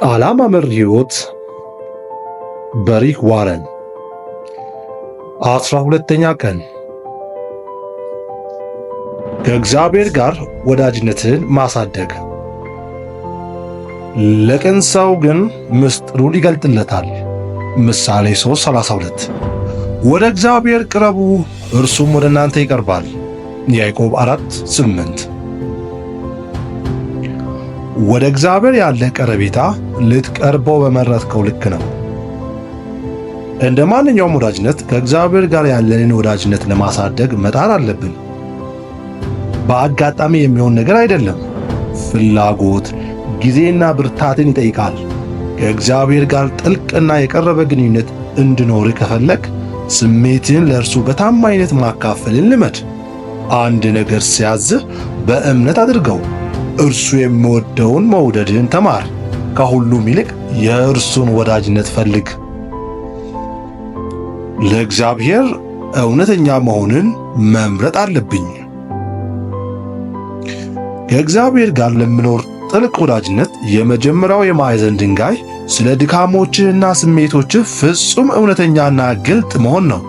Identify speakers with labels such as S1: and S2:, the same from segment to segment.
S1: ዓላማ መር ሕይወት በሪክ ዋረን 12ኛ ቀን ከእግዚአብሔር ጋር ወዳጅነትን ማሳደግ። ለቅን ሰው ግን ምስጢሩን ይገልጥለታል። ምሳሌ 3:32 ወደ እግዚአብሔር ቅረቡ እርሱም ወደ እናንተ ይቀርባል። ያዕቆብ 4:8 ወደ እግዚአብሔር ያለ ቀረቤታ ልትቀርበው በመረጥከው ልክ ነው። እንደ ማንኛውም ወዳጅነት ከእግዚአብሔር ጋር ያለንን ወዳጅነት ለማሳደግ መጣር አለብን። በአጋጣሚ የሚሆን ነገር አይደለም። ፍላጎት፣ ጊዜና ብርታትን ይጠይቃል። ከእግዚአብሔር ጋር ጥልቅና የቀረበ ግንኙነት እንዲኖር ከፈለግ ስሜትን ለእርሱ በታማኝነት ማካፈልን ልመድ። አንድ ነገር ሲያዝህ በእምነት አድርገው። እርሱ የሚወደውን መውደድን ተማር። ከሁሉም ይልቅ የእርሱን ወዳጅነት ፈልግ። ለእግዚአብሔር እውነተኛ መሆንን መምረጥ አለብኝ። ከእግዚአብሔር ጋር ለሚኖር ጥልቅ ወዳጅነት የመጀመሪያው የማዕዘን ድንጋይ ስለ ድካሞችህና ስሜቶችህ ፍጹም እውነተኛና ግልጥ መሆን ነው።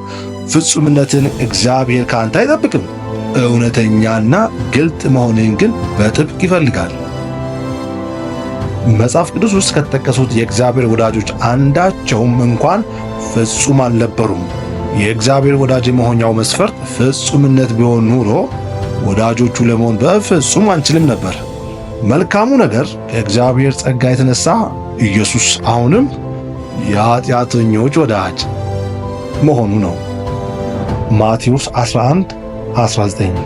S1: ፍጹምነትን እግዚአብሔር ካንተ አይጠብቅም። እውነተኛና ግልጥ መሆንን ግን በጥብቅ ይፈልጋል። መጽሐፍ ቅዱስ ውስጥ ከተጠቀሱት የእግዚአብሔር ወዳጆች አንዳቸውም እንኳን ፍጹም አልነበሩም። የእግዚአብሔር ወዳጅ የመሆኛው መስፈርት ፍጹምነት ቢሆን ኑሮ ወዳጆቹ ለመሆን በፍጹም አንችልም ነበር። መልካሙ ነገር ከእግዚአብሔር ጸጋ የተነሳ ኢየሱስ አሁንም የኃጢአተኞች ወዳጅ መሆኑ ነው። ማቴዎስ 11:19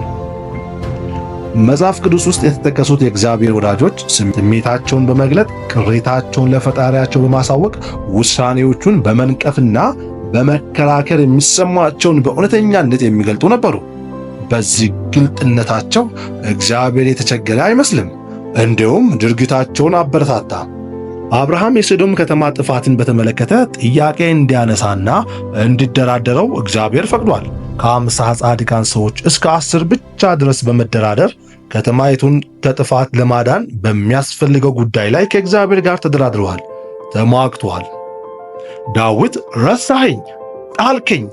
S1: መጽሐፍ ቅዱስ ውስጥ የተጠቀሱት የእግዚአብሔር ወዳጆች ስሜታቸውን በመግለጥ ቅሬታቸውን ለፈጣሪያቸው በማሳወቅ ውሳኔዎቹን በመንቀፍና በመከራከር የሚሰማቸውን በእውነተኛነት የሚገልጡ ነበሩ። በዚህ ግልጥነታቸው እግዚአብሔር የተቸገረ አይመስልም። እንዲሁም ድርጊታቸውን አበረታታ። አብርሃም የሶዶም ከተማ ጥፋትን በተመለከተ ጥያቄ እንዲያነሳና እንዲደራደረው እግዚአብሔር ፈቅዷል። ከ50 ጻድቃን ሰዎች እስከ 10 ብቻ ድረስ በመደራደር ከተማይቱን ከጥፋት ለማዳን በሚያስፈልገው ጉዳይ ላይ ከእግዚአብሔር ጋር ተደራድረዋል፣ ተሟግተዋል። ዳዊት ረሳኸኝ፣ ጣልከኝ፣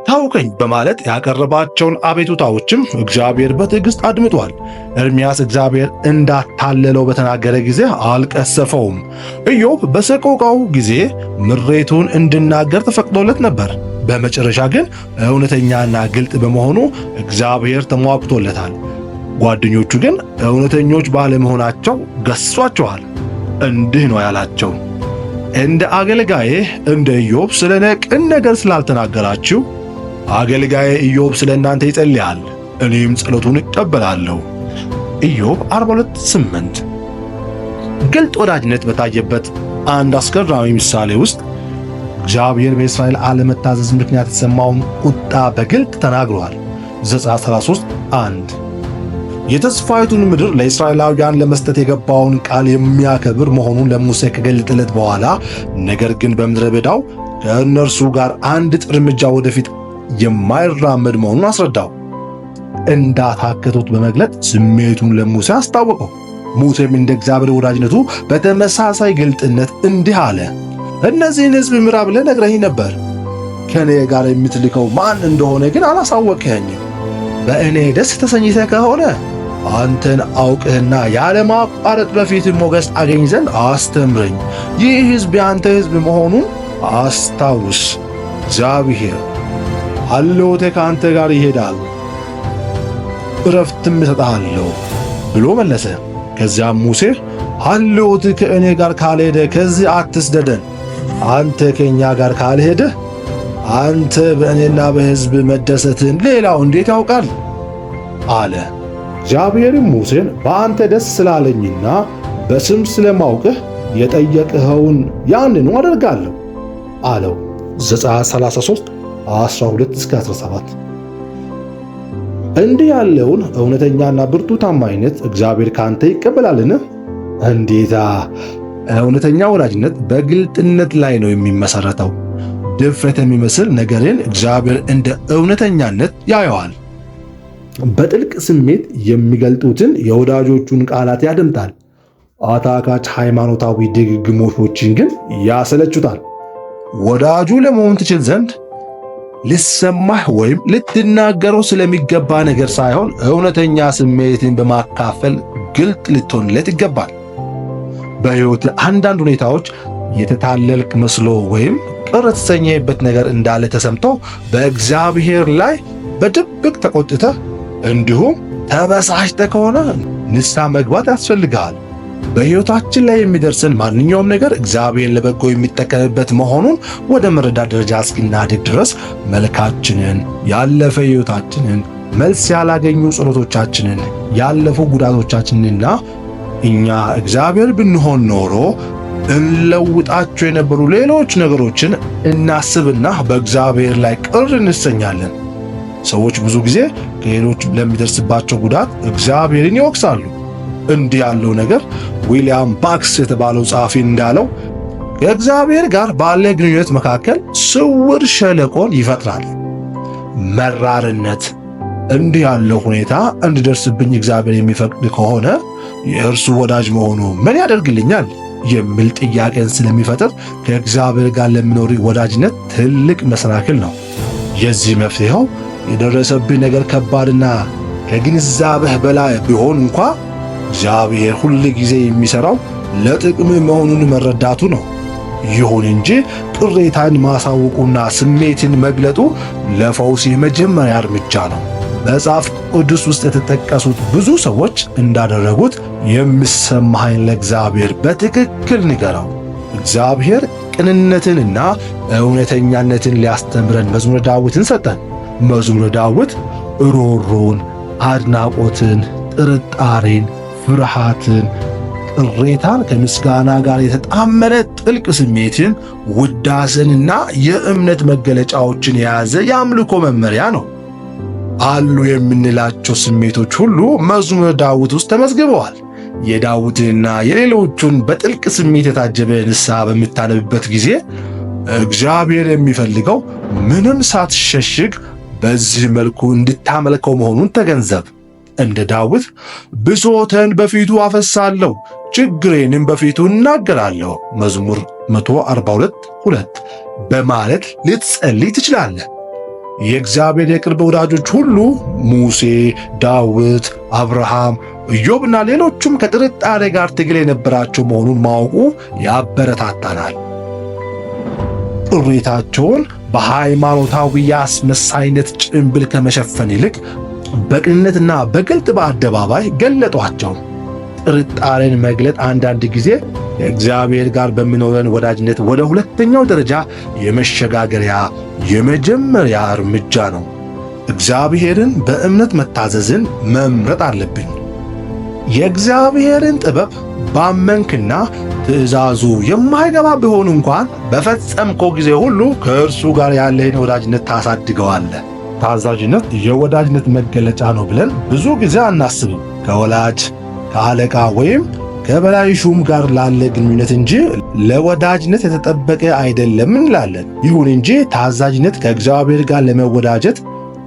S1: ታውከኝ በማለት ያቀረባቸውን አቤቱታዎችም እግዚአብሔር በትዕግሥት አድምጧል። ኤርምያስ እግዚአብሔር እንዳታለለው በተናገረ ጊዜ አልቀሰፈውም። ኢዮብ በሰቆቃው ጊዜ ምሬቱን እንዲናገር ተፈቅዶለት ነበር። በመጨረሻ ግን እውነተኛና ግልጥ በመሆኑ እግዚአብሔር ተሟግቶለታል። ጓደኞቹ ግን እውነተኞች ባለመሆናቸው ገሷቸዋል። እንዲህ ነው ያላቸው፣ እንደ አገልጋዬ እንደ ኢዮብ ስለ እኔ ቅን ነገር ስላልተናገራችሁ አገልጋዬ ኢዮብ ስለ እናንተ ይጸልያል፣ እኔም ጸሎቱን እቀበላለሁ። ኢዮብ 42:8 ግልጥ ወዳጅነት በታየበት አንድ አስገራሚ ምሳሌ ውስጥ እግዚአብሔር በእስራኤል አለመታዘዝ ምክንያት የተሰማውን ቁጣ በግልጥ ተናግሯል። ዘጸአት 33:1 የተስፋይቱን ምድር ለእስራኤላውያን ለመስጠት የገባውን ቃል የሚያከብር መሆኑን ለሙሴ ከገለጠለት በኋላ ነገር ግን በምድረ በዳው ከእነርሱ ጋር አንድ እርምጃ ወደፊት የማይራመድ መሆኑን አስረዳው። እንዳታከቱት በመግለጥ ስሜቱን ለሙሴ አስታወቀው። ሙሴም እንደ እግዚአብሔር ወዳጅነቱ በተመሳሳይ ግልጥነት እንዲህ አለ፣ እነዚህን ሕዝብ ምራ ብለህ ነግረኸኝ ነበር። ከእኔ ጋር የምትልከው ማን እንደሆነ ግን አላሳወቅኸኝም። በእኔ ደስ ተሰኝተህ ከሆነ አንተን አውቅህና ያለማቋረጥ በፊት ሞገስ አገኝ ዘንድ አስተምረኝ። ይህ ሕዝብ የአንተ ሕዝብ መሆኑን አስታውስ። እግዚአብሔር ሀልዎቴ ከአንተ ጋር ይሄዳል፣ ዕረፍትም እሰጥሃለሁ ብሎ መለሰ። ከዚያም ሙሴ ሀልዎት ከእኔ ጋር ካልሄደ ከዚህ አትስደደን፣ አንተ ከእኛ ጋር ካልሄደ አንተ በእኔና በሕዝብ መደሰትን ሌላው እንዴት ያውቃል አለ። እግዚአብሔርም ሙሴን በአንተ ደስ ስላለኝና በስም ስለማውቅህ የጠየቅኸውን ያንኑ አደርጋለሁ አለው። ዘጸአት 33:12-17 እንዲህ ያለውን እውነተኛና ብርቱ ታማኝነት እግዚአብሔር ካንተ ይቀበላልን? እንዴታ! እውነተኛ ወዳጅነት በግልጥነት ላይ ነው የሚመሰረተው። ድፍረት የሚመስል ነገርን እግዚአብሔር እንደ እውነተኛነት ያየዋል። በጥልቅ ስሜት የሚገልጡትን የወዳጆቹን ቃላት ያደምጣል። አታካች ሃይማኖታዊ ድግግሞሾችን ግን ያሰለቹታል። ወዳጁ ለመሆን ትችል ዘንድ ሊሰማህ ወይም ልትናገረው ስለሚገባ ነገር ሳይሆን እውነተኛ ስሜትን በማካፈል ግልጥ ልትሆንለት ይገባል። በሕይወት አንዳንድ ሁኔታዎች የተታለልክ መስሎ ወይም ቅር የተሰኘህበት ነገር እንዳለ ተሰምቶ በእግዚአብሔር ላይ በድብቅ ተቆጥተህ እንዲሁም ተበሳጭተህ ከሆነ ንስሐ መግባት ያስፈልግሃል። በሕይወታችን ላይ የሚደርስን ማንኛውም ነገር እግዚአብሔር ለበጎ የሚጠቀምበት መሆኑን ወደ መረዳት ደረጃ እስኪናድግ ድረስ መልካችንን፣ ያለፈ ሕይወታችንን፣ መልስ ያላገኙ ጸሎቶቻችንን፣ ያለፉ ጉዳቶቻችንንና እኛ እግዚአብሔር ብንሆን ኖሮ እንለውጣቸው የነበሩ ሌሎች ነገሮችን እናስብና በእግዚአብሔር ላይ ቅር እንሰኛለን። ሰዎች ብዙ ጊዜ ከሌሎች ለሚደርስባቸው ጉዳት እግዚአብሔርን ይወቅሳሉ። እንዲህ ያለው ነገር ዊሊያም ባክስ የተባለው ጸሐፊ እንዳለው ከእግዚአብሔር ጋር ባለ ግንኙነት መካከል ስውር ሸለቆን ይፈጥራል። መራርነት እንዲህ ያለው ሁኔታ እንዲደርስብኝ እግዚአብሔር የሚፈቅድ ከሆነ የእርሱ ወዳጅ መሆኑ ምን ያደርግልኛል የሚል ጥያቄን ስለሚፈጥር ከእግዚአብሔር ጋር ለሚኖር ወዳጅነት ትልቅ መሰናክል ነው። የዚህ መፍትሄው የደረሰብኝ ነገር ከባድና ከግንዛቤህ በላይ ቢሆን እንኳ እግዚአብሔር ሁል ጊዜ የሚሠራው ለጥቅም መሆኑን መረዳቱ ነው። ይሁን እንጂ ቅሬታን ማሳወቁና ስሜትን መግለጡ ለፈውስ የመጀመሪያ እርምጃ ነው። መጽሐፍ ቅዱስ ውስጥ የተጠቀሱት ብዙ ሰዎች እንዳደረጉት የሚሰማህን ለእግዚአብሔር በትክክል ንገረው። እግዚአብሔር ቅንነትንና እውነተኛነትን ሊያስተምረን መዝሙረ ዳዊትን ሰጠን። መዝሙረ ዳዊት ሮሮን፣ አድናቆትን፣ ጥርጣሬን፣ ፍርሃትን፣ ቅሬታን ከምስጋና ጋር የተጣመረ ጥልቅ ስሜትን፣ ውዳሴንና የእምነት መገለጫዎችን የያዘ የአምልኮ መመሪያ ነው። አሉ የምንላቸው ስሜቶች ሁሉ መዝሙረ ዳዊት ውስጥ ተመዝግበዋል። የዳዊትንና የሌሎቹን በጥልቅ ስሜት የታጀበ ንስሐ በምታነብበት ጊዜ እግዚአብሔር የሚፈልገው ምንም ሳትሸሽግ በዚህ መልኩ እንድታመልከው መሆኑን ተገንዘብ። እንደ ዳዊት ብሶቴን በፊቱ አፈሳለሁ፣ ችግሬንም በፊቱ እናገራለሁ መዝሙር 142:2 በማለት ልትጸልይ ትችላለህ። የእግዚአብሔር የቅርብ ወዳጆች ሁሉ ሙሴ፣ ዳዊት፣ አብርሃም፣ ኢዮብና ሌሎቹም ከጥርጣሬ ጋር ትግል የነበራቸው መሆኑን ማወቁ ያበረታታናል። ቅሬታቸውን በሃይማኖታዊ የአስመሳይነት ጭንብል ከመሸፈን ይልቅ በቅንነትና በግልጥ በአደባባይ ገለጧቸው። ጥርጣሬን መግለጥ አንዳንድ ጊዜ ከእግዚአብሔር ጋር በሚኖረን ወዳጅነት ወደ ሁለተኛው ደረጃ የመሸጋገሪያ የመጀመሪያ እርምጃ ነው። እግዚአብሔርን በእምነት መታዘዝን መምረጥ አለብን። የእግዚአብሔርን ጥበብ ባመንክና ትእዛዙ የማይገባ ቢሆን እንኳን በፈጸምከው ጊዜ ሁሉ ከእርሱ ጋር ያለህን ወዳጅነት ታሳድገዋለህ። ታዛዥነት የወዳጅነት መገለጫ ነው ብለን ብዙ ጊዜ አናስብም። ከወላጅ ከአለቃ ወይም ከበላይ ሹም ጋር ላለ ግንኙነት እንጂ ለወዳጅነት የተጠበቀ አይደለም እንላለን። ይሁን እንጂ ታዛዥነት ከእግዚአብሔር ጋር ለመወዳጀት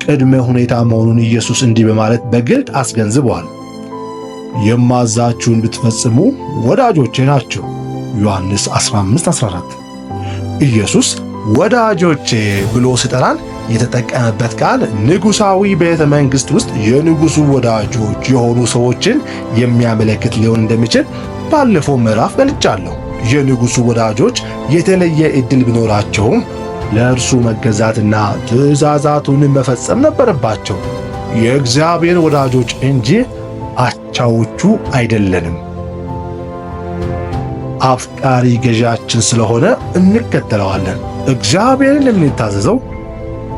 S1: ቅድመ ሁኔታ መሆኑን ኢየሱስ እንዲህ በማለት በግልጥ አስገንዝበዋል። የማዛችሁን ብትፈጽሙ ወዳጆቼ ናችሁ። ዮሐንስ 15:14። ኢየሱስ ወዳጆቼ ብሎ ሲጠራን የተጠቀመበት ቃል ንጉሣዊ ቤተ መንግሥት ውስጥ የንጉሡ ወዳጆች የሆኑ ሰዎችን የሚያመለክት ሊሆን እንደሚችል ባለፈው ምዕራፍ ገልጫለሁ። የንጉሡ ወዳጆች የተለየ ዕድል ቢኖራቸውም ለእርሱ መገዛትና ትእዛዛቱን መፈጸም ነበረባቸው። የእግዚአብሔር ወዳጆች እንጂ አቻዎቹ አይደለንም። አፍቃሪ ገዣችን ስለሆነ እንከተለዋለን። እግዚአብሔርን የምንታዘዘው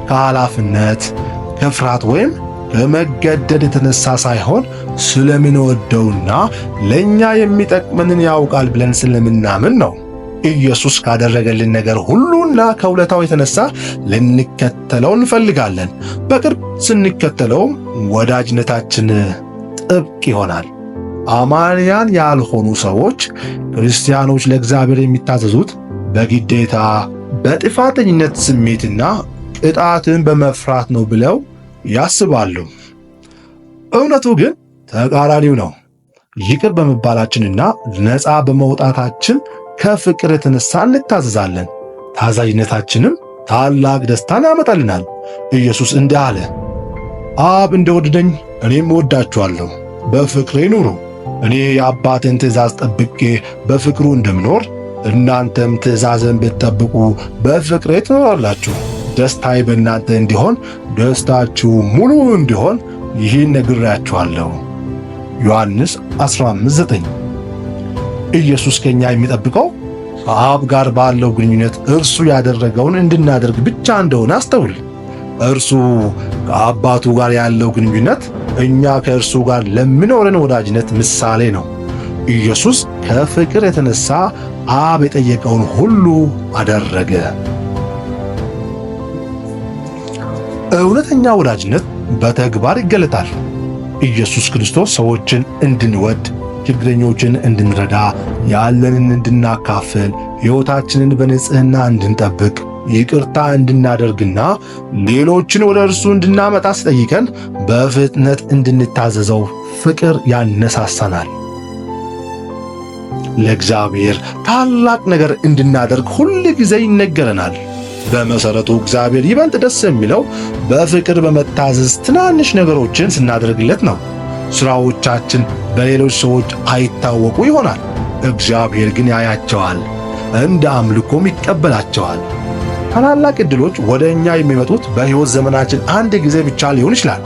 S1: ከኃላፊነት፣ ከፍርሃት ወይም ከመገደድ የተነሳ ሳይሆን ስለምንወደውና ለእኛ የሚጠቅመንን ያውቃል ብለን ስለምናምን ነው። ኢየሱስ ካደረገልን ነገር ሁሉና ከውለታው የተነሳ ልንከተለው እንፈልጋለን። በቅርብ ስንከተለውም ወዳጅነታችን ጥብቅ ይሆናል። አማንያን ያልሆኑ ሰዎች ክርስቲያኖች ለእግዚአብሔር የሚታዘዙት በግዴታ በጥፋተኝነት ስሜትና ቅጣትን በመፍራት ነው ብለው ያስባሉ። እውነቱ ግን ተቃራኒው ነው። ይቅር በመባላችንና ነፃ በመውጣታችን ከፍቅር የተነሳ እንታዘዛለን። ታዛዥነታችንም ታላቅ ደስታን ያመጣልናል። ኢየሱስ እንዲህ አለ፣ አብ እንደወደደኝ እኔም እወዳችኋለሁ፣ በፍቅሬ ኑሩ። እኔ የአባቴን ትእዛዝ ጠብቄ በፍቅሩ እንደምኖር እናንተም ትእዛዝን ብትጠብቁ በፍቅሬ ትኖራላችሁ። ደስታዬ በእናንተ እንዲሆን ደስታችሁ ሙሉ እንዲሆን ይህን ነግሬያችኋለሁ። ዮሐንስ 15:9። ኢየሱስ ከኛ የሚጠብቀው ከአብ ጋር ባለው ግንኙነት እርሱ ያደረገውን እንድናደርግ ብቻ እንደሆነ አስተውል። እርሱ ከአባቱ ጋር ያለው ግንኙነት እኛ ከእርሱ ጋር ለሚኖረን ወዳጅነት ምሳሌ ነው። ኢየሱስ ከፍቅር የተነሳ አብ የጠየቀውን ሁሉ አደረገ። እውነተኛ ወዳጅነት በተግባር ይገለጣል። ኢየሱስ ክርስቶስ ሰዎችን እንድንወድ፣ ችግረኞችን እንድንረዳ፣ ያለንን እንድናካፍል፣ ሕይወታችንን በንጽሕና እንድንጠብቅ፣ ይቅርታ እንድናደርግና ሌሎችን ወደ እርሱ እንድናመጣ ሲጠይቀን በፍጥነት እንድንታዘዘው ፍቅር ያነሳሳናል። ለእግዚአብሔር ታላቅ ነገር እንድናደርግ ሁል ጊዜ ይነገረናል። በመሰረቱ እግዚአብሔር ይበልጥ ደስ የሚለው በፍቅር በመታዘዝ ትናንሽ ነገሮችን ስናደርግለት ነው። ሥራዎቻችን በሌሎች ሰዎች አይታወቁ ይሆናል፣ እግዚአብሔር ግን ያያቸዋል፣ እንደ አምልኮም ይቀበላቸዋል። ታላላቅ ዕድሎች ወደ እኛ የሚመጡት በሕይወት ዘመናችን አንድ ጊዜ ብቻ ሊሆን ይችላል።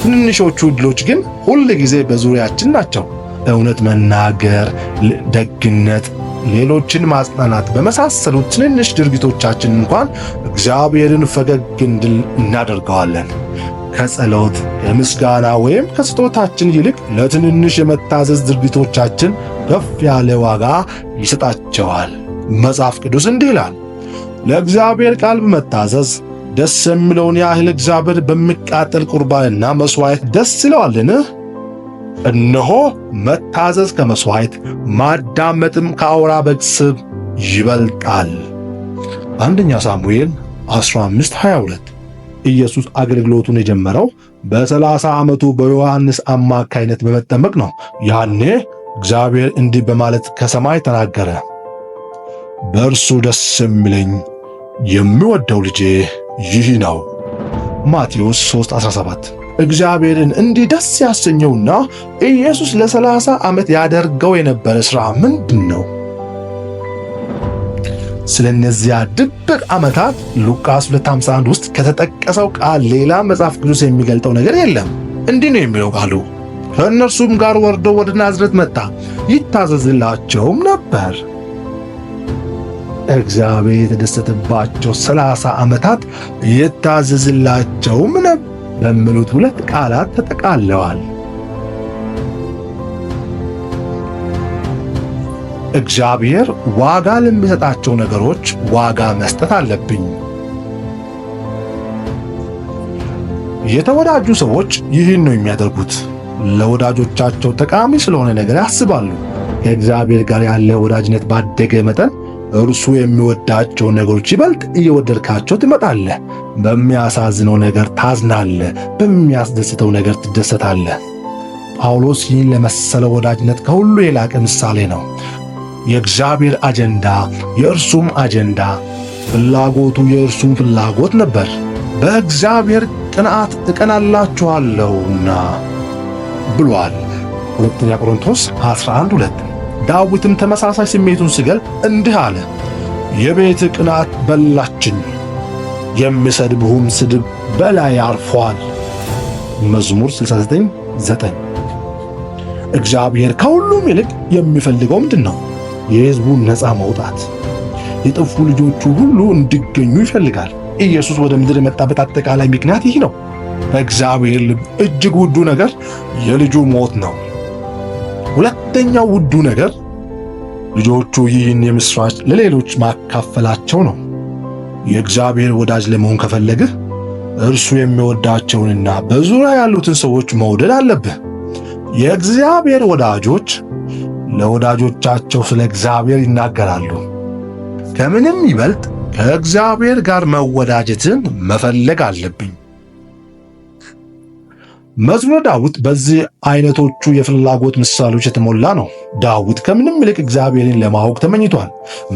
S1: ትንንሾቹ ዕድሎች ግን ሁል ጊዜ በዙሪያችን ናቸው። እውነት መናገር፣ ደግነት፣ ሌሎችን ማጽናናት በመሳሰሉት ትንንሽ ድርጊቶቻችን እንኳን እግዚአብሔርን ፈገግ እንድል እናደርገዋለን። ከጸሎት፣ ከምስጋና ወይም ከስጦታችን ይልቅ ለትንንሽ የመታዘዝ ድርጊቶቻችን ከፍ ያለ ዋጋ ይሰጣቸዋል። መጽሐፍ ቅዱስ እንዲህ ይላል፣ ለእግዚአብሔር ቃል በመታዘዝ ደስ የሚለውን ያህል እግዚአብሔር በሚቃጠል ቁርባንና መሥዋዕት ደስ ይለዋልን? እነሆ መታዘዝ ከመሥዋዕት ማዳመጥም ከአውራ በግ ስብ ይበልጣል። አንደኛ ሳሙኤል 15:22። ኢየሱስ አገልግሎቱን የጀመረው በ30 ዓመቱ በዮሐንስ አማካይነት በመጠመቅ ነው። ያኔ እግዚአብሔር እንዲህ በማለት ከሰማይ ተናገረ፣ በእርሱ ደስ የሚለኝ የምወደው ልጄ ይህ ነው። ማቴዎስ 3:17። እግዚአብሔርን እንዲህ ደስ ያሰኘውና ኢየሱስ ለ30 ዓመት ያደርገው የነበረ ሥራ ምንድን ነው? ስለ እነዚያ ድብቅ ዓመታት ሉቃስ 2:51 ውስጥ ከተጠቀሰው ቃል ሌላ መጽሐፍ ቅዱስ የሚገልጠው ነገር የለም። እንዲህ ነው የሚለው ቃሉ፣ ከእነርሱም ጋር ወርዶ ወደ ናዝሬት መጣ፣ ይታዘዝላቸውም ነበር። እግዚአብሔር የተደሰተባቸው 30 ዓመታት ይታዘዝላቸውም ነበር በሚሉት ሁለት ቃላት ተጠቃለዋል። እግዚአብሔር ዋጋ ለሚሰጣቸው ነገሮች ዋጋ መስጠት አለብኝ። የተወዳጁ ሰዎች ይህን ነው የሚያደርጉት። ለወዳጆቻቸው ጠቃሚ ስለሆነ ነገር ያስባሉ። ከእግዚአብሔር ጋር ያለ ወዳጅነት ባደገ መጠን እርሱ የሚወዳቸው ነገሮች ይበልጥ እየወደድካቸው ትመጣለህ። በሚያሳዝነው ነገር ታዝናለህ፣ በሚያስደስተው ነገር ትደሰታለህ። ጳውሎስ ይህን ለመሰለ ወዳጅነት ከሁሉ የላቀ ምሳሌ ነው። የእግዚአብሔር አጀንዳ የእርሱም አጀንዳ፣ ፍላጎቱ የእርሱም ፍላጎት ነበር። በእግዚአብሔር ቅንዓት እቀናላችኋለሁና ብሏል። ሁለተኛ ቆሮንቶስ 11:2። ዳዊትም ተመሳሳይ ስሜቱን ሲገልጥ እንዲህ አለ፣ የቤት ቅንዓት በላችኝ፣ የሚሰድብሁም ስድብ በላይ አርፏል። መዝሙር 69:9። እግዚአብሔር ከሁሉም ይልቅ የሚፈልገው ምንድን ነው? የሕዝቡን ነፃ መውጣት። የጠፉ ልጆቹ ሁሉ እንዲገኙ ይፈልጋል። ኢየሱስ ወደ ምድር የመጣበት አጠቃላይ ምክንያት ይህ ነው። በእግዚአብሔር ልብ እጅግ ውዱ ነገር የልጁ ሞት ነው። ሁለተኛው ውዱ ነገር ልጆቹ ይህን የምሥራች ለሌሎች ማካፈላቸው ነው። የእግዚአብሔር ወዳጅ ለመሆን ከፈለግህ እርሱ የሚወዳቸውንና በዙሪያ ያሉትን ሰዎች መውደድ አለብህ። የእግዚአብሔር ወዳጆች ለወዳጆቻቸው ስለ እግዚአብሔር ይናገራሉ። ከምንም ይበልጥ ከእግዚአብሔር ጋር መወዳጀትን መፈለግ አለብኝ። መዝሙረ ዳዊት በዚህ አይነቶቹ የፍላጎት ምሳሌዎች የተሞላ ነው። ዳዊት ከምንም ይልቅ እግዚአብሔርን ለማወቅ ተመኝቷል።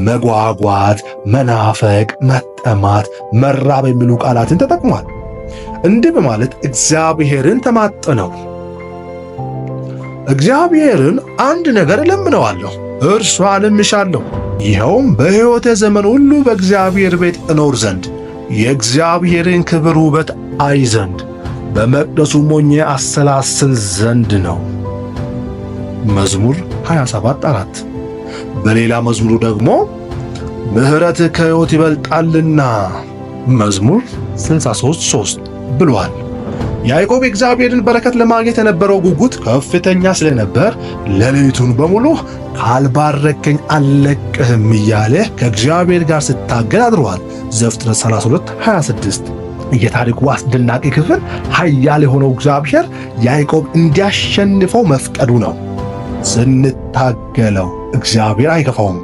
S1: መጓጓት፣ መናፈቅ፣ መጠማት፣ መራብ የሚሉ ቃላትን ተጠቅሟል። እንዲህ በማለት እግዚአብሔርን ተማጠነው። እግዚአብሔርን አንድ ነገር እለምነዋለሁ፣ እርሷንም እሻለሁ፣ ይኸውም በሕይወቴ ዘመን ሁሉ በእግዚአብሔር ቤት እኖር ዘንድ የእግዚአብሔርን ክብር ውበት አይ ዘንድ በመቅደሱ ሆኜ አሰላስል ዘንድ ነው። መዝሙር 27:4። በሌላ መዝሙሩ ደግሞ ምሕረትህ ከሕይወት ይበልጣልና መዝሙር 63:3 ብሏል። ያዕቆብ የእግዚአብሔርን በረከት ለማግኘት የነበረው ጉጉት ከፍተኛ ስለነበር ሌሊቱን በሙሉ ካልባረከኝ አልለቅህም እያለ ከእግዚአብሔር ጋር ሲታገል አድሯል። ዘፍጥረት 32:26። የታሪኩ አስደናቂ ክፍል ኃያል የሆነው እግዚአብሔር ያዕቆብ እንዲያሸንፈው መፍቀዱ ነው። ስንታገለው እግዚአብሔር አይከፋውም።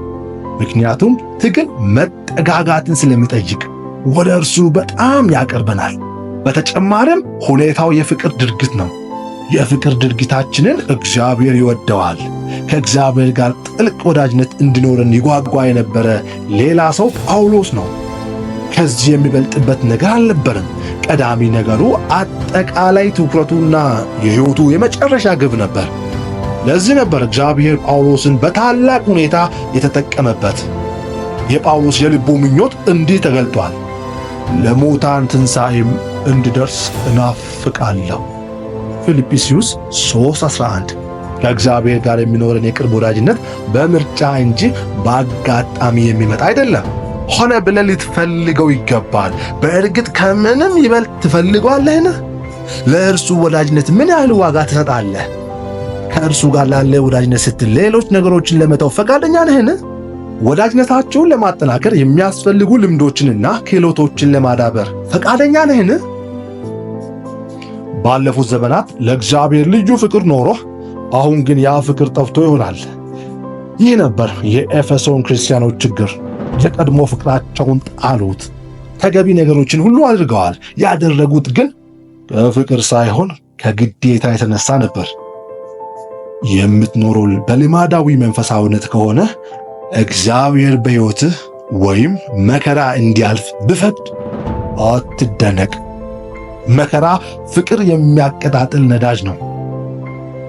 S1: ምክንያቱም ትግል መጠጋጋትን ስለሚጠይቅ ወደ እርሱ በጣም ያቀርበናል። በተጨማሪም ሁኔታው የፍቅር ድርጊት ነው። የፍቅር ድርጊታችንን እግዚአብሔር ይወደዋል። ከእግዚአብሔር ጋር ጥልቅ ወዳጅነት እንዲኖረን ይጓጓ የነበረ ሌላ ሰው ጳውሎስ ነው። ከዚህ የሚበልጥበት ነገር አልነበረም። ቀዳሚ ነገሩ አጠቃላይ ትኩረቱና የሕይወቱ የመጨረሻ ግብ ነበር። ለዚህ ነበር እግዚአብሔር ጳውሎስን በታላቅ ሁኔታ የተጠቀመበት። የጳውሎስ የልቡ ምኞት እንዲህ ተገልጧል። ለሙታን ትንሣኤም እንድደርስ እናፍቃለሁ። ፊልጵስዩስ 3:11። ከእግዚአብሔር ጋር የሚኖረን የቅርብ ወዳጅነት በምርጫ እንጂ በአጋጣሚ የሚመጣ አይደለም። ሆነ ብለህ ልትፈልገው ይገባል። በእርግጥ ከምንም ይበልጥ ትፈልገዋለህን? ለእርሱ ወዳጅነት ምን ያህል ዋጋ ትሰጣለህ? ከእርሱ ጋር ላለ ወዳጅነት ስትል ሌሎች ነገሮችን ለመተው ፈቃደኛ ነህን? ወዳጅነታችሁን ለማጠናከር የሚያስፈልጉ ልምዶችንና ክህሎቶችን ለማዳበር ፈቃደኛ ነህን? ባለፉት ዘመናት ለእግዚአብሔር ልዩ ፍቅር ኖሮህ አሁን ግን ያ ፍቅር ጠፍቶ ይሆናል። ይህ ነበር የኤፌሶን ክርስቲያኖች ችግር። የቀድሞ ፍቅራቸውን ጣሉት። ተገቢ ነገሮችን ሁሉ አድርገዋል። ያደረጉት ግን ከፍቅር ሳይሆን ከግዴታ የተነሳ ነበር። የምትኖረው በልማዳዊ መንፈሳዊነት ከሆነ እግዚአብሔር በሕይወትህ ወይም መከራ እንዲያልፍ ብፈቅድ አትደነቅ። መከራ ፍቅር የሚያቀጣጥል ነዳጅ ነው።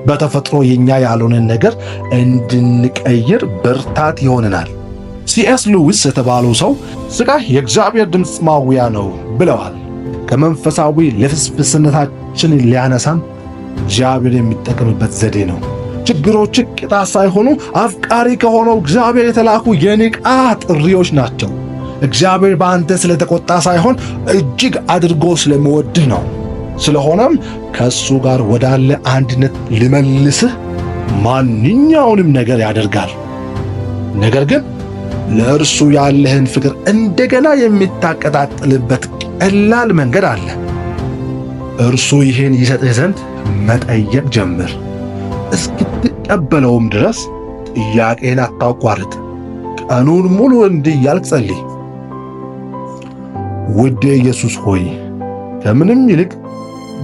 S1: በተፈጥሮ የኛ ያልሆነን ነገር እንድንቀይር ብርታት ይሆነናል። ሲኤስ ሉዊስ የተባለው ሰው ስቃይ የእግዚአብሔር ድምፅ ማጉያ ነው ብለዋል። ከመንፈሳዊ ልፍስፍስነታችን ሊያነሳን እግዚአብሔር የሚጠቀምበት ዘዴ ነው። ችግሮች ቅጣት ሳይሆኑ አፍቃሪ ከሆነው እግዚአብሔር የተላኩ የንቃት ጥሪዎች ናቸው። እግዚአብሔር በአንተ ስለተቆጣ ሳይሆን እጅግ አድርጎ ስለሚወድህ ነው። ስለሆነም ከእሱ ጋር ወዳለ አንድነት ሊመልስህ ማንኛውንም ነገር ያደርጋል። ነገር ግን ለእርሱ ያለህን ፍቅር እንደገና የሚታቀጣጥልበት ቀላል መንገድ አለ። እርሱ ይህን ይሰጥህ ዘንድ መጠየቅ ጀምር። እስክትቀበለውም ድረስ ጥያቄን አታቋርጥ። ቀኑን ሙሉ እንዲህ እያልክ ጸልይ። ውዴ ኢየሱስ ሆይ ከምንም ይልቅ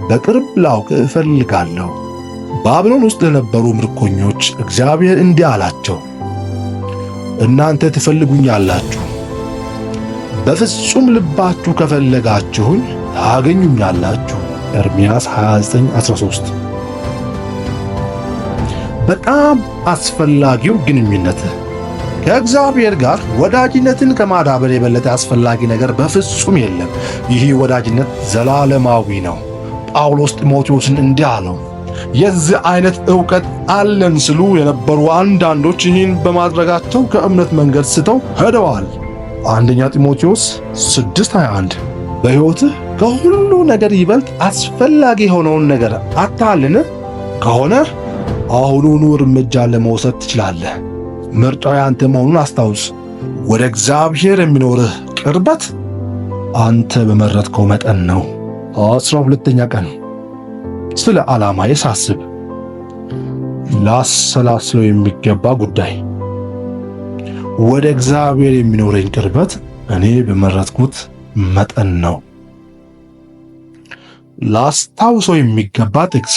S1: በቅርብ ላውቅ እፈልጋለሁ። ባቢሎን ውስጥ ለነበሩ ምርኮኞች እግዚአብሔር እንዲህ አላቸው፣ እናንተ ትፈልጉኛላችሁ፣ በፍጹም ልባችሁ ከፈለጋችሁኝ ታገኙኛላችሁ። ኤርምያስ 29:13። በጣም አስፈላጊው ግንኙነት ከእግዚአብሔር ጋር ወዳጅነትን ከማዳበር የበለጠ አስፈላጊ ነገር በፍጹም የለም። ይህ ወዳጅነት ዘላለማዊ ነው። ጳውሎስ ጢሞቴዎስን እንዲህ አለው፣ የዚህ አይነት ዕውቀት አለን ሲሉ የነበሩ አንዳንዶች ይህን በማድረጋቸው ከእምነት መንገድ ስተው ሄደዋል። አንደኛ ጢሞቴዎስ 6:21። በሕይወትህ ከሁሉ ነገር ይበልጥ አስፈላጊ የሆነውን ነገር አታልን? ከሆነ አሁኑኑ እርምጃ ለመውሰድ ትችላለህ። ምርጫው ያንተ መሆኑን አስታውስ። ወደ እግዚአብሔር የሚኖርህ ቅርበት አንተ በመረጥከው መጠን ነው። 12ኛ ቀን ስለ ዓላማዬ ሳስብ ላሰላስለው የሚገባ ጉዳይ። ወደ እግዚአብሔር የሚኖረኝ ቅርበት እኔ በመረጥኩት መጠን ነው። ላስታውሰው የሚገባ ጥቅስ።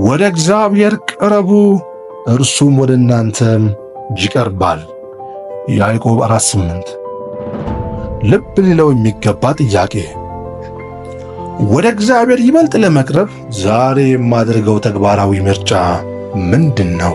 S1: ወደ እግዚአብሔር ቅረቡ እርሱም ወደ እናንተ ይቀርባል። ያዕቆብ 4:8። ልብ ሊለው የሚገባ ጥያቄ። ወደ እግዚአብሔር ይበልጥ ለመቅረብ ዛሬ የማደርገው ተግባራዊ ምርጫ ምንድን ነው?